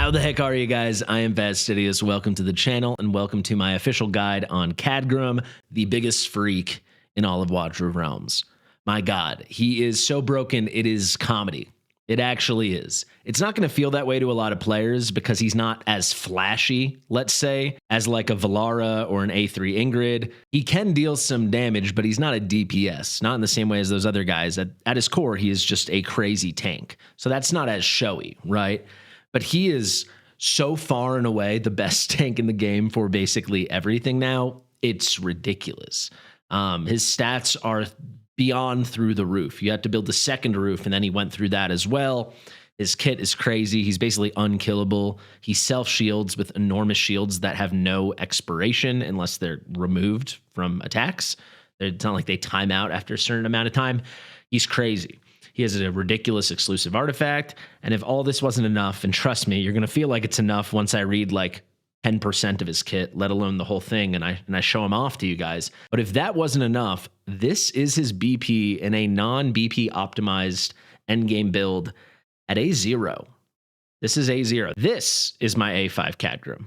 How the heck are you guys? I am Fastidious. Welcome to the channel and welcome to my official guide on Khadgrim, the biggest freak in all of Watcher of Realms. My God, he is so broken, it is comedy. It actually is. It's not going to feel that way to a lot of players because he's not as flashy, let's say, as like a Valara or an A3 Ingrid. He can deal some damage, but he's not a DPS, not in the same way as those other guys. At his core, he is just a crazy tank. So that's not as showy, right? But he is so far and away the best tank in the game for basically everything now. It's ridiculous. His stats are beyond through the roof. You have to build the second roof, and then he went through that as well. His kit is crazy. He's basically unkillable. He self-shields with enormous shields that have no expiration unless they're removed from attacks. It's not like they time out after a certain amount of time. He's crazy. He has a ridiculous exclusive artifact. And if all this wasn't enough, and trust me, you're going to feel like it's enough once I read like 10% of his kit, let alone the whole thing, and I show him off to you guys. But if that wasn't enough, this is his BP in a non-BP optimized endgame build at A0. This is A0. This is my A5 Khadgrim.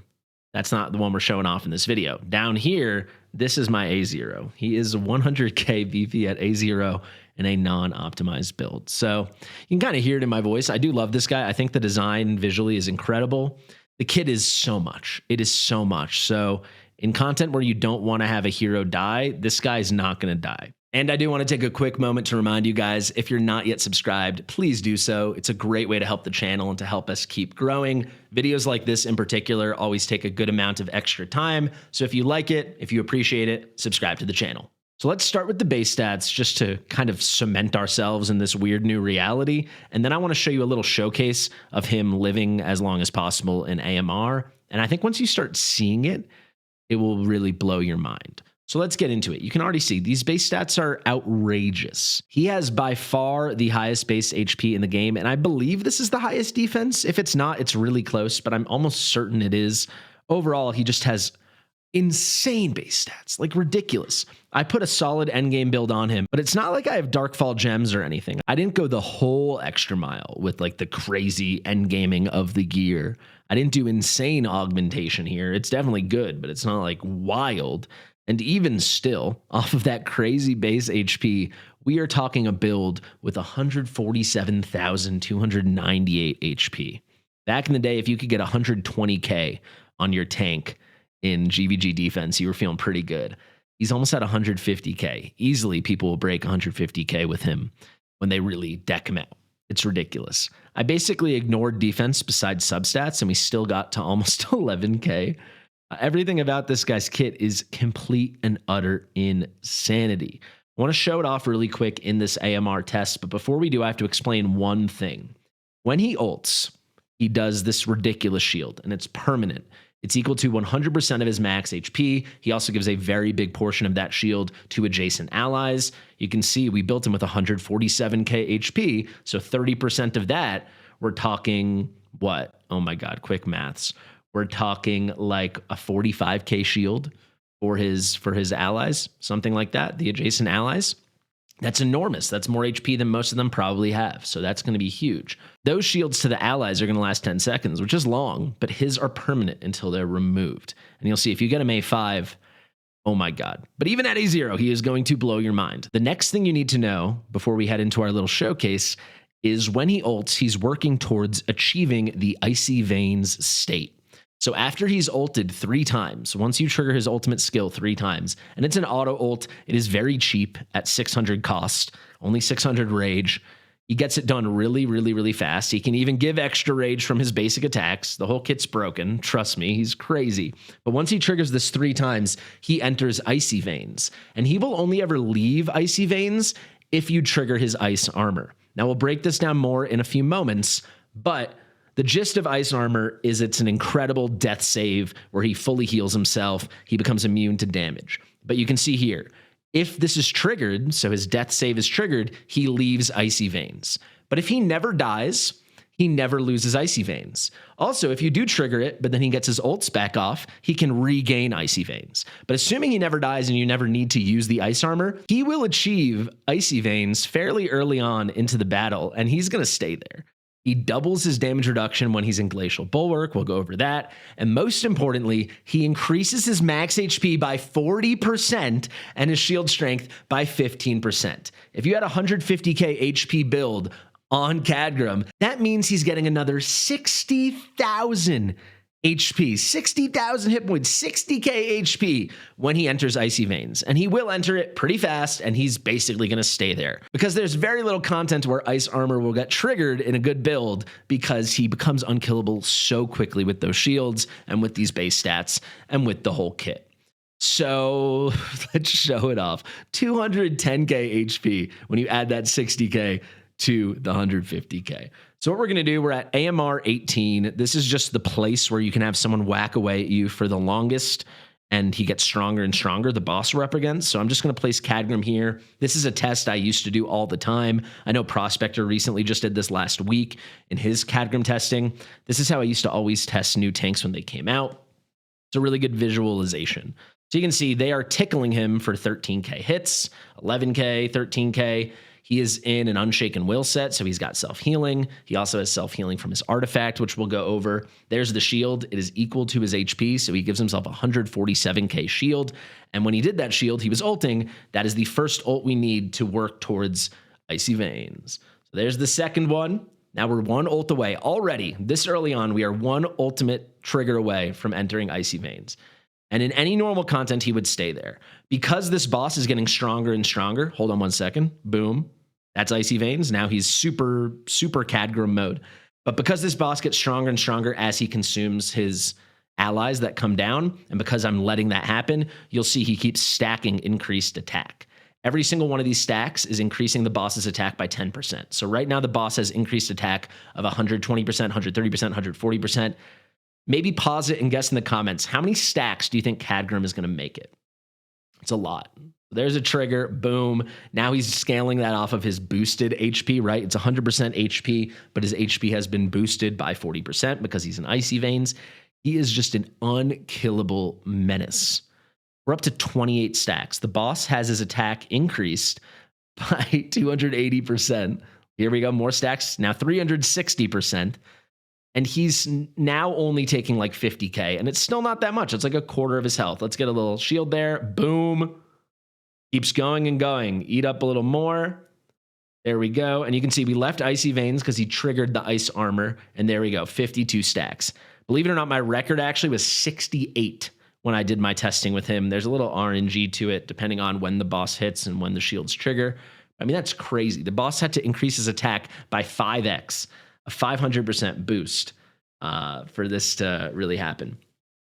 That's not the one we're showing off in this video. Down here, this is my A0. He is 100k BP at A0 in a non-optimized build. So you can kind of hear it in my voice. I do love this guy. I think the design visually is incredible. The kit is so much. It is so much. So in content where you don't want to have a hero die, this guy's not going to die. And I do want to take a quick moment to remind you guys, if you're not yet subscribed, please do so. It's a great way to help the channel and to help us keep growing. Videos like this in particular always take a good amount of extra time. So if you like it, if you appreciate it, subscribe to the channel. So let's start with the base stats just to kind of cement ourselves in this weird new reality. And then I want to show you a little showcase of him living as long as possible in AMR. And I think once you start seeing it, it will really blow your mind. So let's get into it. You can already see these base stats are outrageous. He has by far the highest base HP in the game, and I believe this is the highest defense. If it's not, it's really close, but I'm almost certain it is. Overall, he just has insane base stats, like ridiculous. I put a solid endgame build on him, but it's not like I have Darkfall gems or anything. I didn't go the whole extra mile with like the crazy endgaming of the gear. I didn't do insane augmentation here. It's definitely good, but it's not like wild. And even still, off of that crazy base HP, we are talking a build with 147,298 HP. Back in the day, if you could get 120k on your tank in GVG defense, you were feeling pretty good. He's almost at 150k. Easily, people will break 150k with him when they really deck him out. It's ridiculous. I basically ignored defense besides substats, and we still got to almost 11k. Everything about this guy's kit is complete and utter insanity. I want to show it off really quick in this AMR test, but before we do, I have to explain one thing. When he ults, he does this ridiculous shield, and it's permanent. It's equal to 100% of his max HP. He also gives a very big portion of that shield to adjacent allies. You can see we built him with 147k HP, so 30% of that, we're talking what? Oh my God, quick maths. We're talking like a 45k shield for his allies, something like that, the adjacent allies. That's enormous. That's more HP than most of them probably have. So that's going to be huge. Those shields to the allies are going to last 10 seconds, which is long, but his are permanent until they're removed. And you'll see if you get him A5, oh my God. But even at A0, he is going to blow your mind. The next thing you need to know before we head into our little showcase is when he ults, he's working towards achieving the Icy Veins state. So after he's ulted 3 times, once you trigger his ultimate skill 3 times, and it's an auto ult, it is very cheap at 600 cost, only 600 rage. He gets it done really, really, really fast. He can even give extra rage from his basic attacks. The whole kit's broken. Trust me, he's crazy. But once he triggers this 3 times, he enters Icy Veins. And he will only ever leave Icy Veins if you trigger his ice armor. Now, we'll break this down more in a few moments, but the gist of Ice Armor is it's an incredible death save where he fully heals himself. He becomes immune to damage. But you can see here, if this is triggered, so his death save is triggered, he leaves Icy Veins. But if he never dies, he never loses Icy Veins. Also, if you do trigger it, but then he gets his ults back off, he can regain Icy Veins. But assuming he never dies and you never need to use the Ice Armor, he will achieve Icy Veins fairly early on into the battle, and he's going to stay there. He doubles his damage reduction when he's in Glacial Bulwark. We'll go over that. And most importantly, he increases his max HP by 40% and his shield strength by 15%. If you had a 150k HP build on Khadgrim, that means he's getting another 60,000 HP, 60,000 hit points, 60k HP when he enters Icy Veins. And he will enter it pretty fast, and he's basically going to stay there because there's very little content where Ice Armor will get triggered in a good build because he becomes unkillable so quickly with those shields and with these base stats and with the whole kit. So let's show it off. 210k HP when you add that 60k to the 150k. So what we're going to do, we're at AMR 18. This is just the place where you can have someone whack away at you for the longest, and he gets stronger and stronger, the boss we're up against. So I'm just going to place Khadgrim here. This is a test I used to do all the time. I know Prospector recently just did this last week in his Khadgrim testing. This is how I used to always test new tanks when they came out. It's a really good visualization. So you can see they are tickling him for 13k hits, 11k, 13k. He is in an Unshaken Will set, so he's got self-healing. He also has self-healing from his artifact, which we'll go over. There's the shield. It is equal to his HP, so he gives himself 147k shield. And when he did that shield, he was ulting. That is the first ult we need to work towards Icy Veins. So there's the second one. Now we're one ult away. Already, this early on, we are one ultimate trigger away from entering Icy Veins. And in any normal content, he would stay there. Because this boss is getting stronger and stronger, hold on one second, boom. That's Icy Veins. Now he's super Khadgrim mode. But because this boss gets stronger and stronger as he consumes his allies that come down, and because I'm letting that happen, you'll see he keeps stacking increased attack. Every single one of these stacks is increasing the boss's attack by 10%. So right now the boss has increased attack of 120%, 130%, 140%. Maybe pause it and guess in the comments, how many stacks do you think Khadgrim is going to make it? It's a lot. There's a trigger, boom. Now he's scaling that off of his boosted HP, right? It's 100% HP, but his HP has been boosted by 40% because he's in Icy Veins. He is just an unkillable menace. We're up to 28 stacks. The boss has his attack increased by 280%. Here we go, more stacks, now 360%. And he's now only taking like 50k, and it's still not that much. It's like a quarter of his health. Let's get a little shield there, boom. Keeps going and going. Eat up a little more. There we go. And you can see we left Icy Veins because he triggered the ice armor. And there we go, 52 stacks. Believe it or not, my record actually was 68 when I did my testing with him. There's a little RNG to it, depending on when the boss hits and when the shields trigger. I mean, that's crazy. The boss had to increase his attack by 5x, a 500% boost for this to really happen.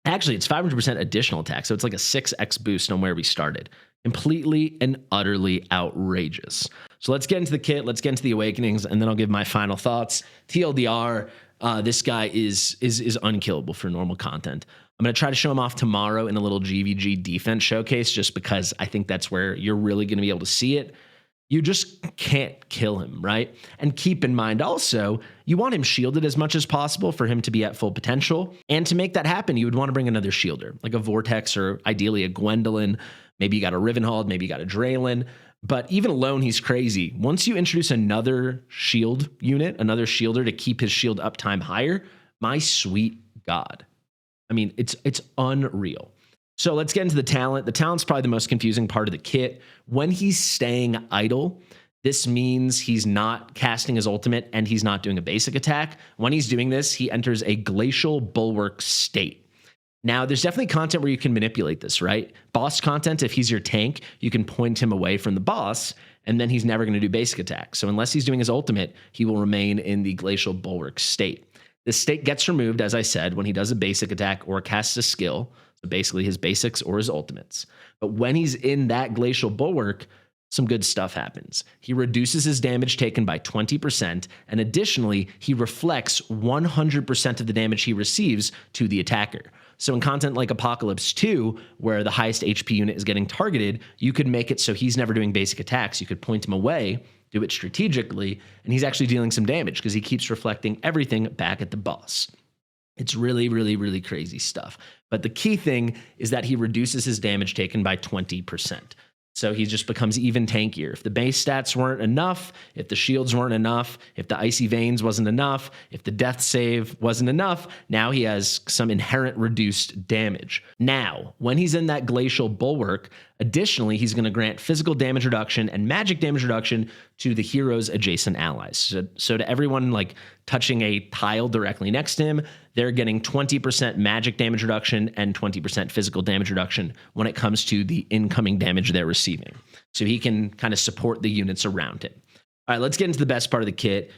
Actually, it's 500% additional attack, so it's like a 6x boost on where we started. Completely and utterly outrageous. So let's get into the kit, let's get into the awakenings, and then I'll give my final thoughts. TLDR, this guy is unkillable for normal content. I'm going to try to show him off tomorrow in a little GVG defense showcase, just because I think that's where you're really going to be able to see it. You just can't kill him, right? And keep in mind also, you want him shielded as much as possible for him to be at full potential. And to make that happen, you would want to bring another shielder, like a Vortex or ideally a Gwendolyn. Maybe you got a Rivenhold, maybe you got a Draylin. But even alone, he's crazy. Once you introduce another shield unit, another shielder to keep his shield uptime higher, my sweet God. I mean, it's unreal. So let's get into the talent. The talent's probably the most confusing part of the kit. When he's staying idle, this means he's not casting his ultimate and he's not doing a basic attack. When he's doing this, he enters a Glacial Bulwark state. Now, there's definitely content where you can manipulate this, right? Boss content, if he's your tank, you can point him away from the boss, and then he's never going to do basic attack. So unless he's doing his ultimate, he will remain in the Glacial Bulwark state. This state gets removed, as I said, when he does a basic attack or casts a skill. So basically his basics or his ultimates. But when he's in that Glacial Bulwark, some good stuff happens. He reduces his damage taken by 20%, and additionally, he reflects 100% of the damage he receives to the attacker. So in content like Apocalypse 2, where the highest HP unit is getting targeted, you could make it so he's never doing basic attacks. You could point him away, do it strategically, and he's actually dealing some damage because he keeps reflecting everything back at the boss. It's really, really, really crazy stuff. But the key thing is that he reduces his damage taken by 20%. So he just becomes even tankier. If the base stats weren't enough, if the shields weren't enough, if the icy veins wasn't enough, if the death save wasn't enough, now he has some inherent reduced damage. Now, when he's in that glacial bulwark, additionally, he's going to grant physical damage reduction and magic damage reduction to the hero's adjacent allies. So to everyone like touching a tile directly next to him, they're getting 20% magic damage reduction and 20% physical damage reduction when it comes to the incoming damage they're receiving. So he can kind of support the units around him. All right, let's get into the best part of the kit,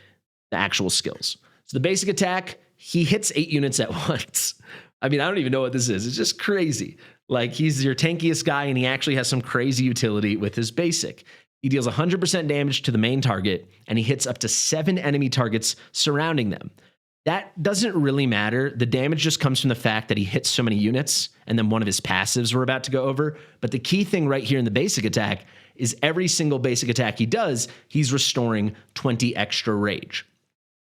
the actual skills. So the basic attack, he hits 8 units at once. I mean, I don't even know what this is. It's just crazy. Like, he's your tankiest guy, and he actually has some crazy utility with his basic. He deals 100% damage to the main target, and he hits up to 7 enemy targets surrounding them. That doesn't really matter. The damage just comes from the fact that he hits so many units, and then one of his passives we're about to go over. But the key thing right here in the basic attack is every single basic attack he does, he's restoring 20 extra rage.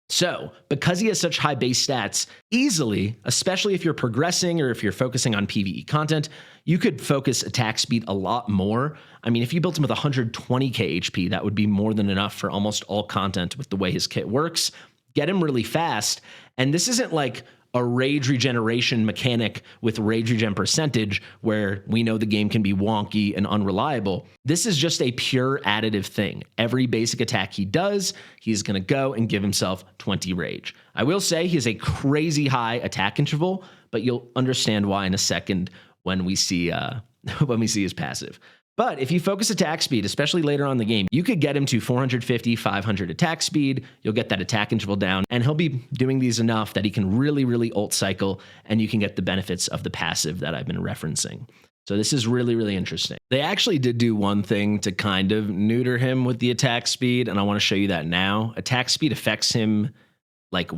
So, because he has such high base stats, easily, especially if you're progressing or if you're focusing on PvE content, you could focus attack speed a lot more. I mean, if you built him with 120k HP, that would be more than enough for almost all content with the way his kit works. Get him really fast, and this isn't like a rage regeneration mechanic with rage regen percentage where we know the game can be wonky and unreliable. This is just a pure additive thing. Every basic attack he does, he's going to go and give himself 20 rage. I will say he has a crazy high attack interval, but you'll understand why in a second when we see his passive. But if you focus attack speed, especially later on in the game, you could get him to 450, 500 attack speed. You'll get that attack interval down, and he'll be doing these enough that he can really, really ult cycle, and you can get the benefits of the passive that I've been referencing. So this is really, really interesting. They actually did do one thing to kind of neuter him with the attack speed, and I want to show you that now. Attack speed affects him like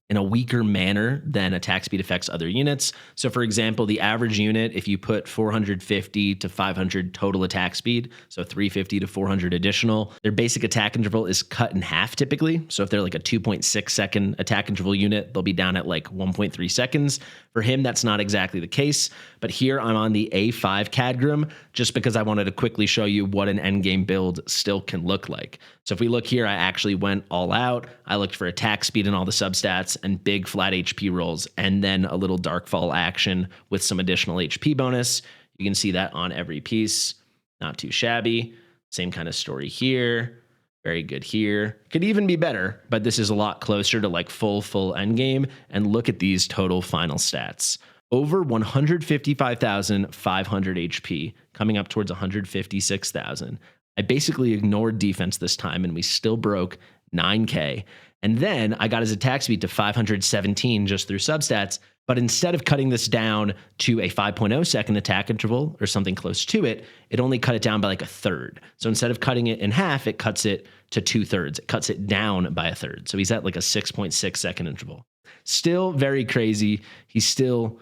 in a weaker manner than attack speed affects other units. So for example, the average unit, if you put 450 to 500 total attack speed, so 350 to 400 additional, their basic attack interval is cut in half typically. So if they're like a 2.6 second attack interval unit, they'll be down at like 1.3 seconds. For him, that's not exactly the case. But here I'm on the A5 Khadgrim, just because I wanted to quickly show you what an endgame build still can look like. So if we look here, I actually went all out. I looked for attack speed and all the substats and big flat HP rolls, and then a little Darkfall action with some additional HP bonus. You can see that on every piece. Not too shabby. Same kind of story here. Very good here. Could even be better, but this is a lot closer to like full endgame. And look at these total final stats. Over 155,500 HP, coming up towards 156,000. I basically ignored defense this time, and we still broke 9k. And then I got his attack speed to 517 just through substats. But instead of cutting this down to a 5.0 second attack interval or something close to it, it only cut it down by like a third. So instead of cutting it in half, it cuts it to 2/3. It cuts it down by a third. So he's at like a 6.6 second interval. Still very crazy. He's still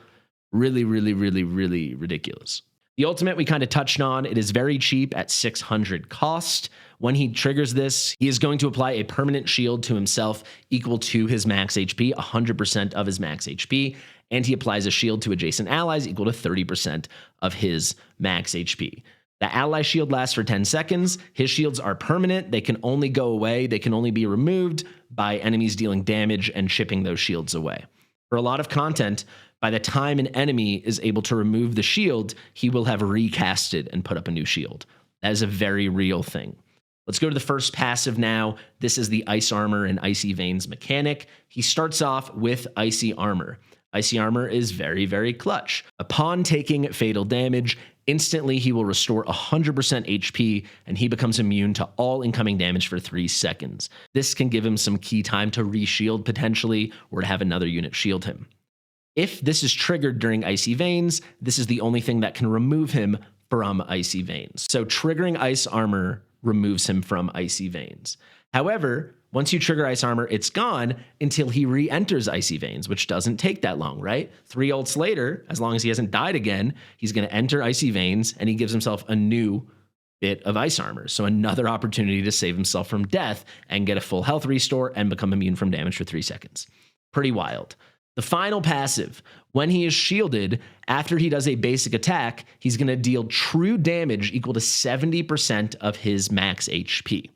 really, really, really, really ridiculous. The ultimate we kind of touched on. It is very cheap at 600 cost. When he triggers this, he is going to apply a permanent shield to himself equal to his max HP, 100% of his max HP, and he applies a shield to adjacent allies equal to 30% of his max HP. The ally shield lasts for 10 seconds. His shields are permanent. They can only go away. They can only be removed by enemies dealing damage and chipping those shields away. For a lot of content, by the time an enemy is able to remove the shield, he will have recasted and put up a new shield. That is a very real thing. Let's go to the first passive now. This is the Ice Armor and Icy Veins mechanic. He starts off with Icy Armor. Icy Armor is very, very clutch. Upon taking fatal damage, instantly he will restore 100% HP, and he becomes immune to all incoming damage for 3 seconds. This can give him some key time to re-shield potentially, or to have another unit shield him. If this is triggered during Icy Veins, this is the only thing that can remove him from Icy Veins. So triggering Ice Armor removes him from Icy Veins. However, once you trigger Ice Armor, it's gone until he re-enters Icy Veins, which doesn't take that long, right? 3 ults later, as long as he hasn't died again, he's going to enter Icy Veins, and he gives himself a new bit of Ice Armor. So another opportunity to save himself from death and get a full health restore and become immune from damage for 3 seconds. Pretty wild. The final passive, when he is shielded, after he does a basic attack, he's going to deal true damage equal to 70% of his max HP.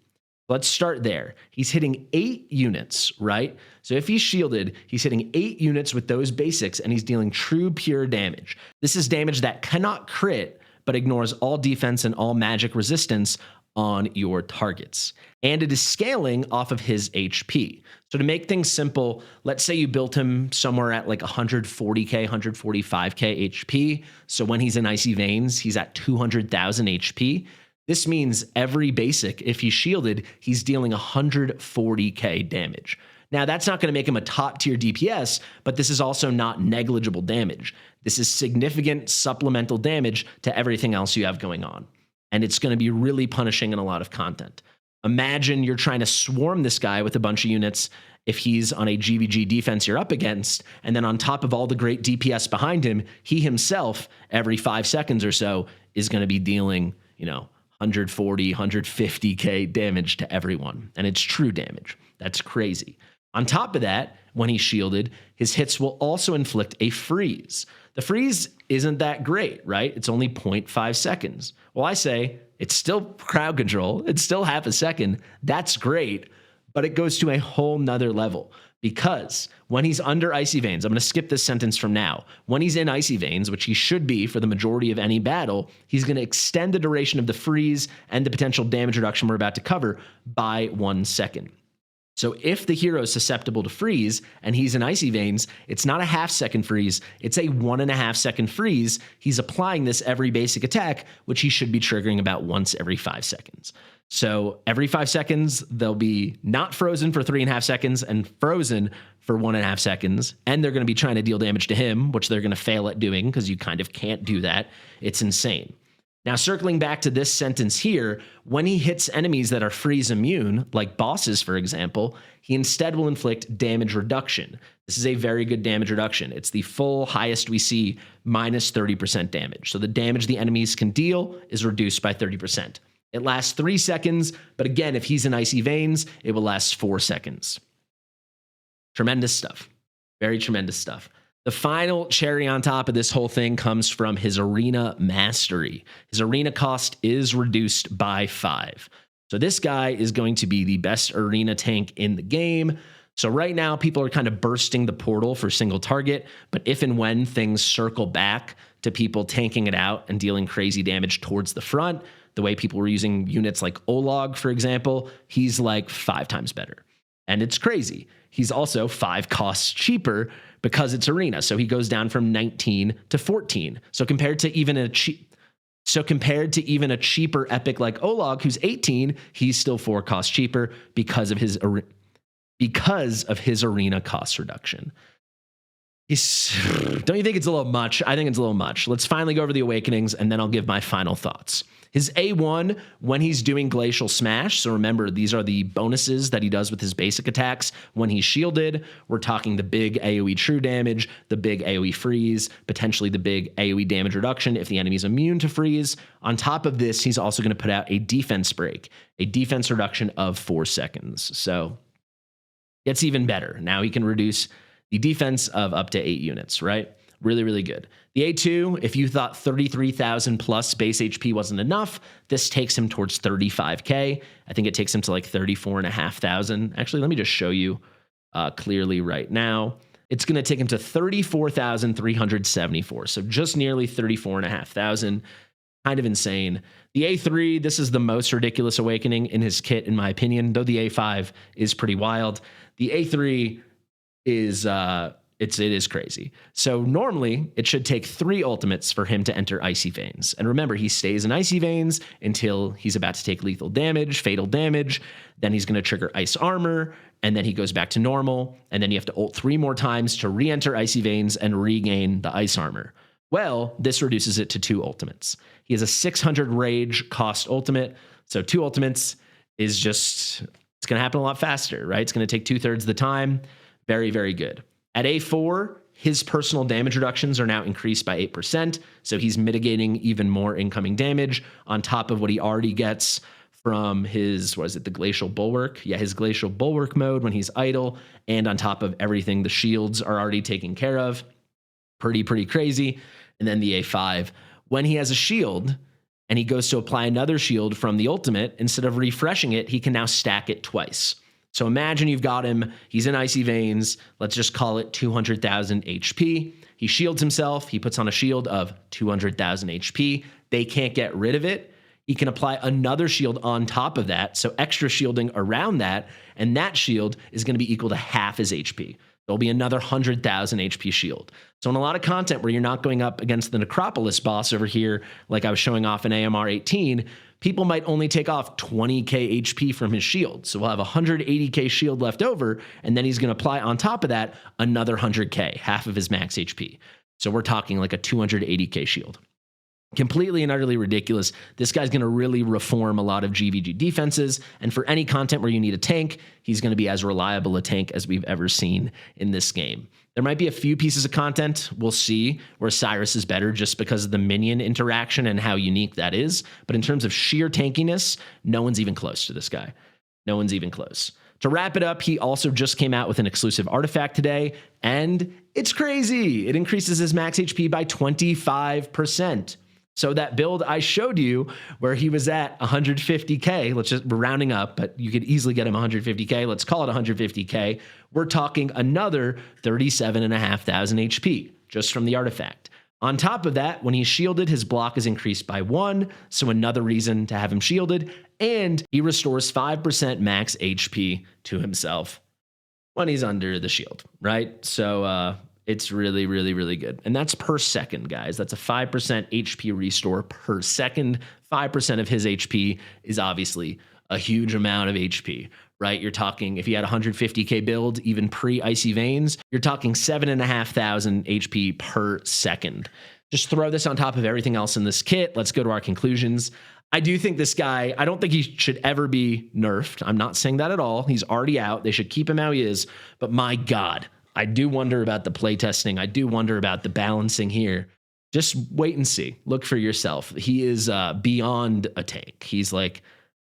Let's start there. He's hitting 8 units, right? So if he's shielded, he's hitting 8 units with those basics, and he's dealing true pure damage. This is damage that cannot crit, but ignores all defense and all magic resistance on your targets. And it is scaling off of his HP. So to make things simple, let's say you built him somewhere at like 140k, 145k HP. So when he's in Icy Veins, he's at 200,000 HP. This means every basic, if he's shielded, he's dealing 140k damage. Now, that's not going to make him a top tier DPS, but this is also not negligible damage. This is significant supplemental damage to everything else you have going on. And it's going to be really punishing in a lot of content. Imagine you're trying to swarm this guy with a bunch of units if he's on a GVG defense you're up against, and then on top of all the great DPS behind him, he himself, every 5 seconds or so, is going to be dealing, 140, 150k damage to everyone. And it's true damage. That's crazy. On top of that, when he's shielded, his hits will also inflict a freeze. The freeze isn't that great, right? It's only 0.5 seconds. Well, I say it's still crowd control. It's still half a second. That's great, but it goes to a whole nother level. Because when he's under Icy Veins, I'm going to skip this sentence from now. When he's in Icy Veins, which he should be for the majority of any battle, he's going to extend the duration of the freeze and the potential damage reduction we're about to cover by 1 second. So if the hero is susceptible to freeze and he's in Icy Veins, it's not a half-second freeze, it's a 1.5-second freeze. He's applying this every basic attack, which he should be triggering about once every 5 seconds. So every 5 seconds, they'll be not frozen for 3.5 seconds and frozen for 1.5 seconds. And they're going to be trying to deal damage to him, which they're going to fail at doing because you kind of can't do that. It's insane. Now, circling back to this sentence here, when he hits enemies that are freeze immune, like bosses, for example, he instead will inflict damage reduction. This is a very good damage reduction. It's the full highest we see, minus 30% damage. So the damage the enemies can deal is reduced by 30%. It lasts 3 seconds, but again, if he's in Icy Veins, it will last 4 seconds. Tremendous stuff. Very tremendous stuff. The final cherry on top of this whole thing comes from his arena mastery. His arena cost is reduced by 5. So this guy is going to be the best arena tank in the game. So right now, people are kind of bursting the portal for single target, but if and when things circle back to people tanking it out and dealing crazy damage towards the front, the way people were using units like Olog, for example, he's like 5 times better. And it's crazy. He's also 5 costs cheaper because it's arena. So he goes down from 19 to 14. So compared to even a cheaper epic like Olog, who's 18, he's still 4 costs cheaper because of his arena cost reduction. Don't you think it's a little much? I think it's a little much. Let's finally go over the awakenings, and then I'll give my final thoughts. His A1, when he's doing Glacial Smash, so remember, these are the bonuses that he does with his basic attacks when he's shielded. We're talking the big AoE true damage, the big AoE freeze, potentially the big AoE damage reduction if the enemy's immune to freeze. On top of this, he's also going to put out a defense break, a defense reduction of 4 seconds. So it's even better. Now he can reduce the defense of up to 8 units, right? Really, really good. The A2, if you thought 33,000 plus base HP wasn't enough, this takes him towards 35k. I think it takes him to like 34,500. Actually, let me just show you clearly right now. It's going to take him to 34,374. So just nearly 34,500. Kind of insane. The A3, this is the most ridiculous awakening in his kit, in my opinion, though the A5 is pretty wild. The A3 is it is crazy. So normally it should take 3 ultimates for him to enter Icy Veins. And remember, he stays in Icy Veins until he's about to take lethal damage, fatal damage. Then he's going to trigger Ice Armor, and then he goes back to normal. And then you have to ult 3 more times to re-enter Icy Veins and regain the Ice Armor. Well, this reduces it to 2 ultimates. He has a 600 rage cost ultimate. So 2 ultimates is just, it's going to happen a lot faster, right? It's going to take 2/3 of the time. Very, very good. At A4, his personal damage reductions are now increased by 8%, so he's mitigating even more incoming damage on top of what he already gets from his, what is it, the Glacial Bulwark? Yeah, his Glacial Bulwark mode when he's idle, and on top of everything, the shields are already taken care of. Pretty crazy. And then the A5. When he has a shield and he goes to apply another shield from the ultimate, instead of refreshing it, he can now stack it twice. So imagine you've got him, he's in Icy Veins, let's just call it 200,000 HP. He shields himself, he puts on a shield of 200,000 HP. They can't get rid of it. He can apply another shield on top of that, so extra shielding around that, and that shield is going to be equal to half his HP. There'll be another 100,000 HP shield. So in a lot of content where you're not going up against the Necropolis boss over here, like I was showing off in AMR 18, people might only take off 20k HP from his shield. So we'll have 180k shield left over, and then he's going to apply on top of that another 100k, half of his max HP. So we're talking like a 280k shield. Completely and utterly ridiculous. This guy's going to really reform a lot of GVG defenses, and for any content where you need a tank, he's going to be as reliable a tank as we've ever seen in this game. There might be a few pieces of content we'll see where Cyrus is better just because of the minion interaction and how unique that is, but in terms of sheer tankiness, no one's even close to this guy. No one's even close. To wrap it up, he also just came out with an exclusive artifact today, and it's crazy. It increases his max HP by 25%. So that build I showed you where he was at 150k, let's just, we're rounding up, but you could easily get him 150k. Let's call it 150k. We're talking another 37,500 HP just from the artifact. On top of that, when he's shielded, his block is increased by 1, so another reason to have him shielded, and he restores 5% max HP to himself when he's under the shield, right? So, it's really good. And that's per second, guys. That's a 5% HP restore per second. 5% of his HP is obviously a huge amount of HP, right? You're talking, if you had 150k build, even pre-Icy Veins, you're talking 7,500 HP per second. Just throw this on top of everything else in this kit. Let's go to our conclusions. I do think this guy, I don't think he should ever be nerfed. I'm not saying that at all. He's already out. They should keep him how he is. But my God, I do wonder about the playtesting. I do wonder about the balancing here. Just wait and see. Look for yourself. He is beyond a tank. He's like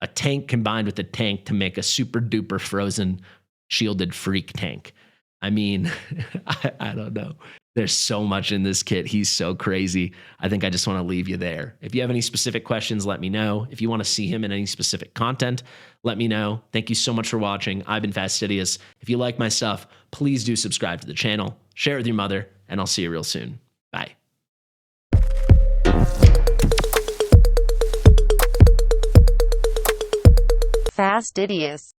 a tank combined with a tank to make a super duper frozen shielded freak tank. I mean, I don't know. There's so much in this kit. He's so crazy. I think I just want to leave you there. If you have any specific questions, let me know. If you want to see him in any specific content, let me know. Thank you so much for watching. I've been Fastidious. If you like my stuff, please do subscribe to the channel, share it with your mother, and I'll see you real soon. Bye. Fastidious.